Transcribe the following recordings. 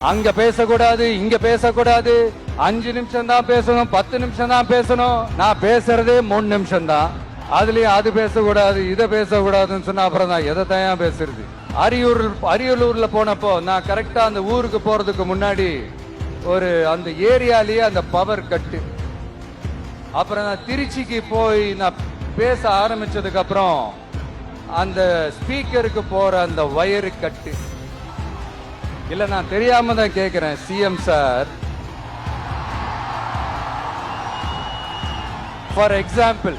அங்க பேசக்கூடாது, இங்க பேசக்கூடாது, 5 நிமிஷம் தான் பேசணும், 10 நிமிஷம் தான் பேசணும். நான் பேசுறதே 3 நிமிஷம் தான். அதுலயும் அது பேசக்கூடாது, இதை பேசக்கூடாதுன்னு சொன்னா அப்புறம் நான் எதை தான் பேசுறது. அரியலூர்ல போனப்போ நான் கரெக்டா அந்த ஊருக்கு போறதுக்கு முன்னாடி அந்த ஏரியாலேயே அந்த பவர் கட்டு. அப்புறம் நான் திருச்சிக்கு போய் நான் பேச ஆரம்பிச்சதுக்கு அப்புறம் அந்த ஸ்பீக்கருக்கு போற அந்த வயரு கட்டு. இல்ல நான் தெரியாம தான் கேக்குறேன் சிஎம் சார். ஃபார் எக்ஸாம்பிள்,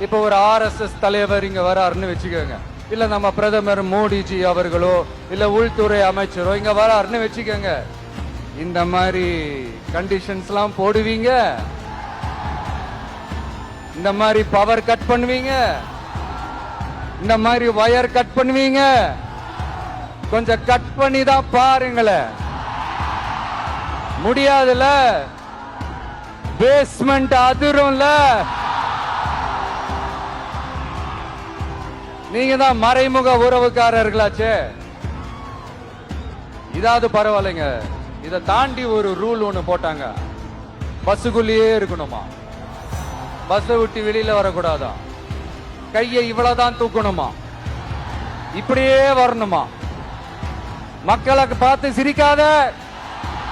இப்ப ஒரு RSS தலைவர் இங்க வராருன்னு வச்சுக்கோங்க, இல்ல நம்ம பிரதமர் மோடிஜி அவர்களோ இல்ல உள்துறை அமைச்சரோ இங்க வராருன்னு வச்சுக்கோங்க. இந்த மாதிரி கண்டிஷன்ஸ் எல்லாம் போடுவீங்க, இந்த மாதிரி பவர் கட் பண்ணுவீங்க, இந்த மாதிரி வயர் கட் பண்ணுவீங்க. கொஞ்சம் கட் பண்ணி தான் பாருங்களேன். முடியாதுல, பேஸ்மெண்ட் அதிரும்ல. நீங்க தான் மறைமுக உறவுக்காரர்களாச்சே. இதாவது பரவாயில்லைங்க. இதை தாண்டி ஒரு ரூல் ஒண்ணு போட்டாங்க, பஸ்ஸுக்குள்ளேயே இருக்கணுமா, பஸ் விட்டு வெளியில வரக்கூடாதா, கையை இவ்வளவுதான் தூக்கணுமா, இப்படியே வரணுமா, மக்களை பார்த்து சிரிக்காத,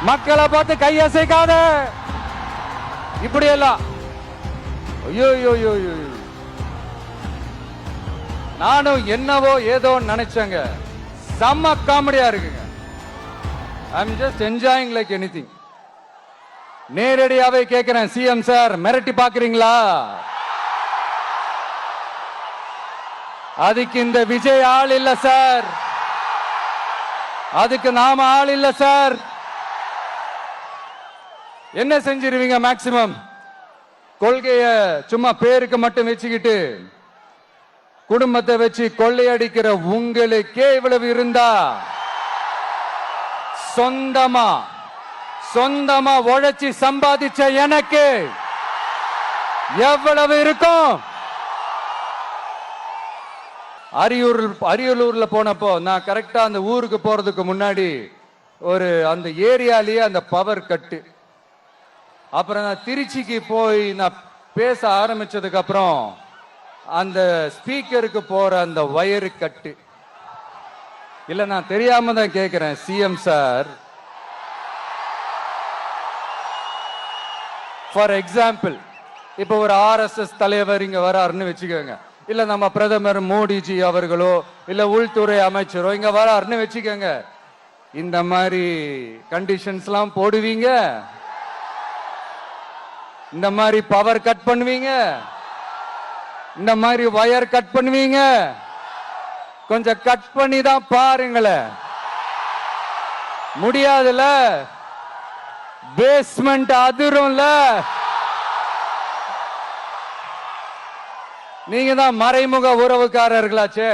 மக்களை பார்த்து கையசைக்காத, இப்படி எல்லாம். ஐயோ, நானும் என்னவோ ஏதோ நினைச்சேங்க. செம்ம காமெடியா இருக்குங்க. I am just enjoying like anything. நேரடியாவே கேட்கிறேன் சிஎம் சார், மிரட்டி பாக்குறீங்களா? அதுக்கு இந்த விஜய் ஆள் இல்ல சார், அதுக்கு நாம ஆள் இல்ல சார். என்ன செஞ்சிருவீங்க? மேக்சிமம் கொள்கைய சும்மா பேருக்கு மட்டும் வச்சுக்கிட்டு குடும்பத்தை வச்சு கொள்ளையடிக்கிற உங்களுக்கே இவ்வளவு இருந்தா, சொந்தமா உழைச்சி சம்பாதிச்ச எனக்கு எவ்வளவு இருக்கும்? அரியலூர்ல போனப்போ நான் கரெக்டா அந்த ஊருக்கு போறதுக்கு முன்னாடி அந்த ஏரியாலேயே அந்த பவர் கட்டு. அப்புறம் நான் திருச்சிக்கு போய் நான் பேச ஆரம்பிச்சதுக்கு அப்புறம் அந்த ஸ்பீக்கருக்கு போற அந்த வயரு கட்டு. இல்ல நான் தெரியாம தான் கேட்கிறேன் சிஎம் சார். ஃபார் எக்ஸாம்பிள், இப்ப ஒரு RSS தலைவர் இங்க வராருன்னு வச்சுக்கோங்க, இல்ல நம்ம பிரதமர் மோடிஜி அவர்களோ இல்ல உள்துறை அமைச்சரோ இங்க வராருன்னு வச்சுக்கோங்க. இந்த மாதிரி கண்டிஷன்ஸ் எல்லாம் போடுவீங்க, இந்த மாதிரி பவர் கட் பண்ணுவீங்க, இந்த மாதிரி வயர் கட் பண்ணுவீங்க. கொஞ்சம் கட் பண்ணி தான் பாருங்களேன். முடியாதுல, பேஸ்மெண்ட் அதிரும்ல. நீங்க தான் மறைமுக உறவுக்காரர்களாச்சே.